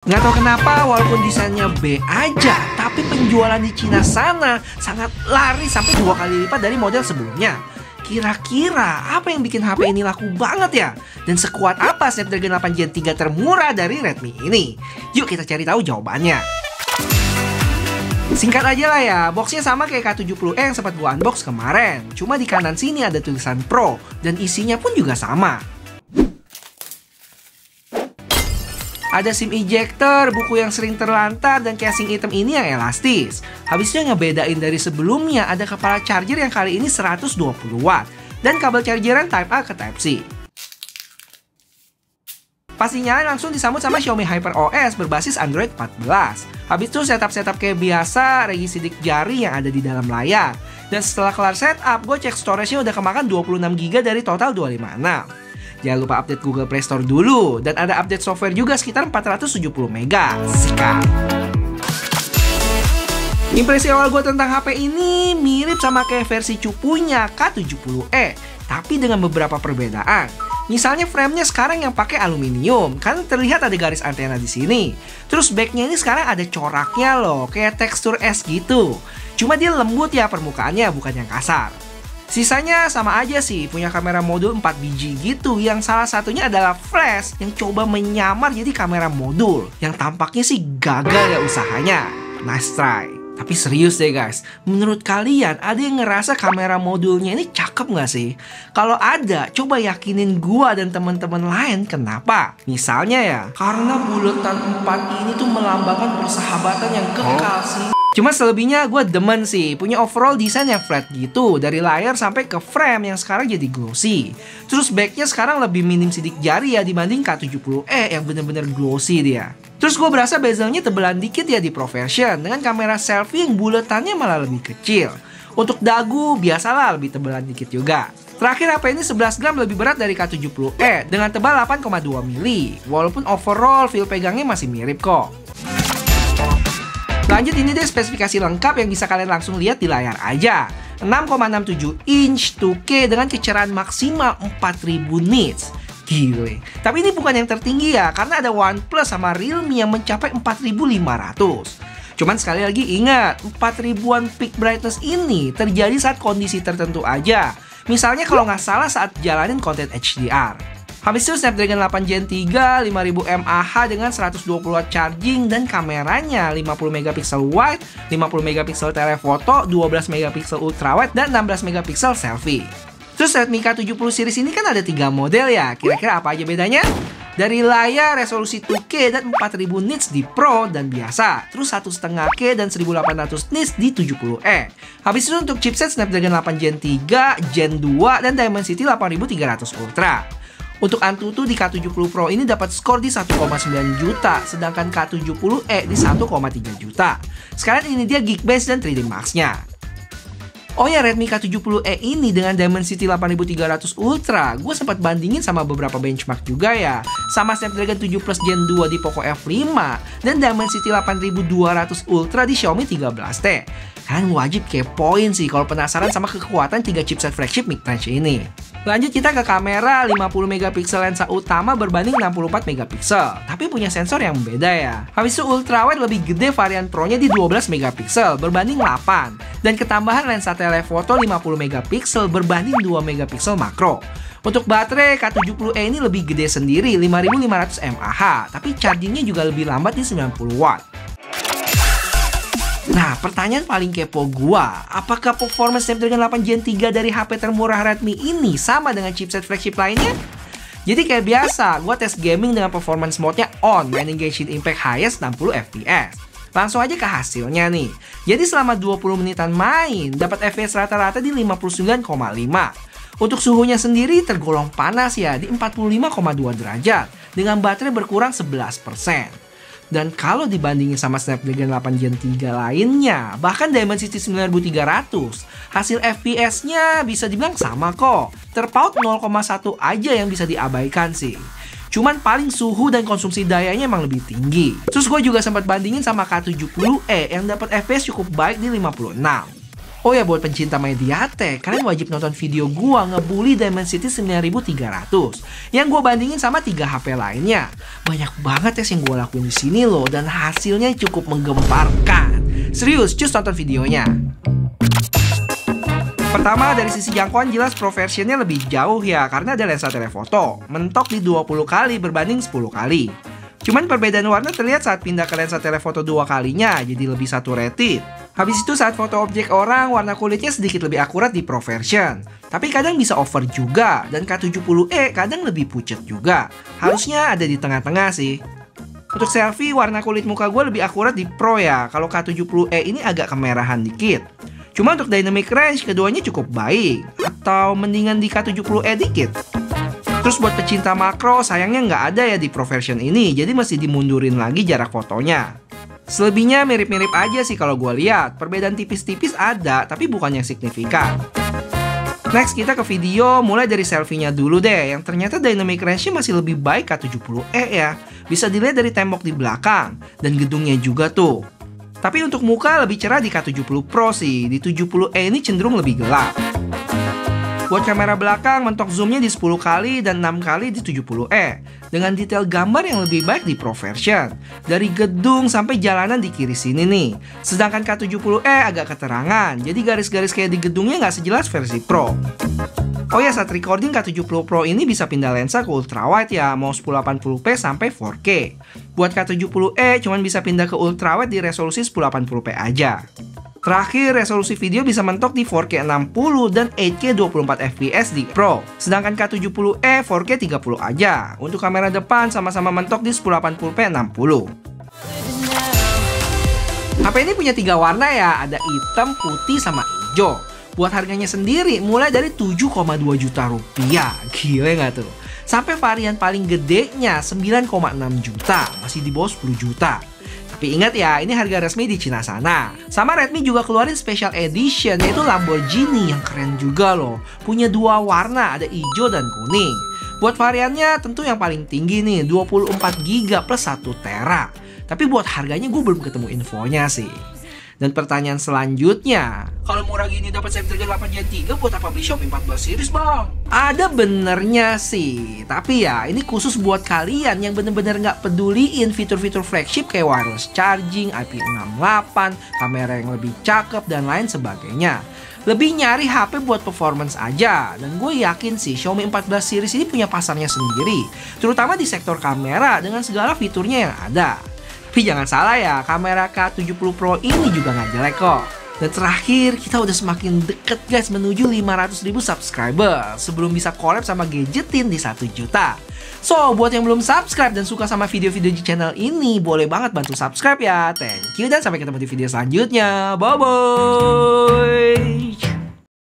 Nggak tahu kenapa, walaupun desainnya B aja, tapi penjualan di Cina sana sangat lari sampai 2 kali lipat dari model sebelumnya. Kira-kira apa yang bikin HP ini laku banget ya? Dan sekuat apa Snapdragon 8 Gen 3 termurah dari Redmi ini? Yuk kita cari tahu jawabannya. Singkat aja lah ya, boxnya sama kayak K70e yang sempat gua unbox kemarin. Cuma di kanan sini ada tulisan Pro, dan isinya pun juga sama. Ada SIM ejector, buku yang sering terlantar, dan casing hitam ini yang elastis. Habisnya ngebedain dari sebelumnya ada kepala charger yang kali ini 120 watt, dan kabel chargeran Type A ke Type C. Pastinya langsung disambut sama Xiaomi HyperOS berbasis Android 14. Habis itu setup kayak biasa, regi sidik jari yang ada di dalam layar. Dan setelah kelar setup, gue cek storage-nya udah kemakan 26GB dari total 256. Jangan lupa update Google Play Store dulu. Dan ada update software juga sekitar 470MB. Sikat. Impresi awal gue tentang HP ini mirip sama kayak versi cupunya K70e, tapi dengan beberapa perbedaan. Misalnya framenya sekarang yang pakai aluminium, kan terlihat ada garis antena di sini. Terus backnya ini sekarang ada coraknya loh, kayak tekstur es gitu. Cuma dia lembut ya permukaannya, bukan yang kasar. Sisanya sama aja sih, punya kamera modul 4 biji gitu, yang salah satunya adalah flash yang coba menyamar jadi kamera modul, yang tampaknya sih gagal ya usahanya. Nice try. Tapi serius deh guys, menurut kalian ada yang ngerasa kamera modulnya ini cakep nggak sih? Kalau ada, coba yakinin gua dan teman-teman lain kenapa. Misalnya ya, karena buletan 4 ini tuh melambangkan persahabatan yang kekal sih. Cuma selebihnya gue demen sih, punya overall desain yang flat gitu, dari layar sampai ke frame yang sekarang jadi glossy. Terus backnya sekarang lebih minim sidik jari ya dibanding K70e yang bener-bener glossy dia. Terus gue berasa bezelnya tebelan dikit ya di Pro version, dengan kamera selfie yang buletannya malah lebih kecil. Untuk dagu biasalah lebih tebelan dikit juga. Terakhir HP ini 11 gram lebih berat dari K70e dengan tebal 8,2 mili, walaupun overall feel pegangnya masih mirip kok. Lanjut, ini deh spesifikasi lengkap yang bisa kalian langsung lihat di layar aja. 6,67 inch 2K dengan kecerahan maksimal 4000 nits. Gile. Tapi ini bukan yang tertinggi ya, karena ada OnePlus sama Realme yang mencapai 4500. Cuman sekali lagi ingat, 4000-an peak brightness ini terjadi saat kondisi tertentu aja. Misalnya kalau nggak salah saat jalanin konten HDR. Habis itu Snapdragon 8 Gen 3 5000 mAh dengan 120W charging, dan kameranya 50MP wide, 50MP telefoto, 12MP ultrawide, dan 16MP selfie. Terus Redmi K70 series ini kan ada 3 model ya, kira-kira apa aja bedanya? Dari layar resolusi 2K dan 4000 nits di Pro dan biasa, terus 1,5K dan 1800 nits di 70e. Habis itu untuk chipset Snapdragon 8 Gen 3, Gen 2, dan Dimensity 8300 Ultra. Untuk Antutu di K70 Pro ini dapat skor di 1,9 juta, sedangkan K70e di 1,3 juta. Sekalian ini dia Geekbench dan 3D Max-nya. Oh ya, Redmi K70e ini dengan Dimensity 8300 Ultra, gue sempat bandingin sama beberapa benchmark juga ya. Sama Snapdragon 7 Plus Gen 2 di Poco F5, dan Dimensity 8200 Ultra di Xiaomi 13T. Kalian wajib kepoin sih kalau penasaran sama kekuatan 3 chipset flagship mid-range ini. Lanjut kita ke kamera, 50MP lensa utama berbanding 64MP, tapi punya sensor yang beda ya. Habis itu ultrawide lebih gede varian Pro-nya di 12MP berbanding 8, dan ketambahan lensa telefoto 50MP berbanding 2MP makro. Untuk baterai, K70e ini lebih gede sendiri 5500 mAh, tapi chargingnya juga lebih lambat di 90W. Nah, pertanyaan paling kepo gua, apakah performance Snapdragon 8 Gen 3 dari HP termurah Redmi ini sama dengan chipset flagship lainnya? Jadi kayak biasa, gua tes gaming dengan performance mode-nya on, mainin Genshin Impact highest 60fps. Langsung aja ke hasilnya nih. Jadi selama 20 menitan main, dapat FPS rata-rata di 59,5. Untuk suhunya sendiri tergolong panas ya, di 45,2 derajat, dengan baterai berkurang 11%. Dan kalau dibandingin sama Snapdragon 8 Gen 3 lainnya, bahkan Dimensity 9300, hasil FPS-nya bisa dibilang sama kok. Terpaut 0,1 aja yang bisa diabaikan sih. Cuman paling suhu dan konsumsi dayanya emang lebih tinggi. Terus gue juga sempat bandingin sama K70e yang dapat FPS cukup baik di 56. Oh ya, buat pencinta Mediatek, kalian wajib nonton video gua ngebully Dimensity 9300 yang gua bandingin sama 3 HP lainnya. Banyak banget tes yang gua lakuin di sini loh, dan hasilnya cukup menggemparkan. Serius, cus tonton videonya. Pertama, dari sisi jangkauan jelas Pro versionnya lebih jauh ya, karena ada lensa telefoto, mentok di 20 kali berbanding 10 kali. Cuman perbedaan warna terlihat saat pindah ke lensa telefoto 2 kalinya, jadi lebih saturated. Habis itu saat foto objek orang, warna kulitnya sedikit lebih akurat di Pro version. Tapi kadang bisa over juga, dan K70e kadang lebih pucat juga. Harusnya ada di tengah-tengah sih. Untuk selfie, warna kulit muka gue lebih akurat di Pro ya, kalau K70e ini agak kemerahan dikit. Cuma untuk dynamic range, keduanya cukup baik. Atau mendingan di K70e dikit. Terus buat pecinta makro, sayangnya nggak ada ya di Pro version ini, jadi mesti dimundurin lagi jarak fotonya. Selebihnya mirip-mirip aja sih kalau gue lihat. Perbedaan tipis-tipis ada, tapi bukan yang signifikan. Next kita ke video, mulai dari selfie-nya dulu deh, yang ternyata dynamic range-nya masih lebih baik K70e ya. Bisa dilihat dari tembok di belakang, dan gedungnya juga tuh. Tapi untuk muka lebih cerah di K70 Pro sih, di 70e ini cenderung lebih gelap. Buat kamera belakang, mentok zoomnya di 10 kali dan 6 kali di 70e. Dengan detail gambar yang lebih baik di Pro version. Dari gedung sampai jalanan di kiri sini nih. Sedangkan K70e agak keterangan, jadi garis-garis kayak di gedungnya nggak sejelas versi Pro. Oh ya, saat recording K70 Pro ini bisa pindah lensa ke ultrawide ya, mau 1080p sampai 4K. Buat K70e cuman bisa pindah ke ultrawide di resolusi 1080p aja. Terakhir, resolusi video bisa mentok di 4K 60 dan 8K 24 fps di Pro. Sedangkan K70e 4K 30 aja. Untuk kamera depan sama-sama mentok di 1080p 60. HP ini punya 3 warna ya, ada hitam, putih, sama hijau. Buat harganya sendiri mulai dari 7,2 juta rupiah. Gila nggak tuh? Sampai varian paling gedenya 9,6 juta, masih di bawah 10 juta. Tapi ingat ya, ini harga resmi di Cina sana. Sama Redmi juga keluarin special edition, yaitu Lamborghini yang keren juga loh. Punya 2 warna, ada hijau dan kuning. Buat variannya tentu yang paling tinggi nih, 24GB plus 1 tera. Tapi buat harganya gue belum ketemu infonya sih. Dan pertanyaan selanjutnya, kalau murah gini dapat Snapdragon 8 Gen 3, buat apa beli Xiaomi 14 series bang? Ada benernya sih, tapi ya ini khusus buat kalian yang bener-bener nggak peduliin fitur-fitur flagship kayak wireless charging, IP68, kamera yang lebih cakep, dan lain sebagainya. Lebih nyari HP buat performance aja, dan gue yakin sih Xiaomi 14 series ini punya pasarnya sendiri, terutama di sektor kamera dengan segala fiturnya yang ada. Tapi jangan salah ya, kamera K70 Pro ini juga nggak jelek kok. Dan terakhir, kita udah semakin deket guys menuju 500.000 subscriber sebelum bisa collab sama Gadgetin di 1 juta. So, buat yang belum subscribe dan suka sama video-video di channel ini, boleh banget bantu subscribe ya. Thank you dan sampai ketemu di video selanjutnya. Bye-bye!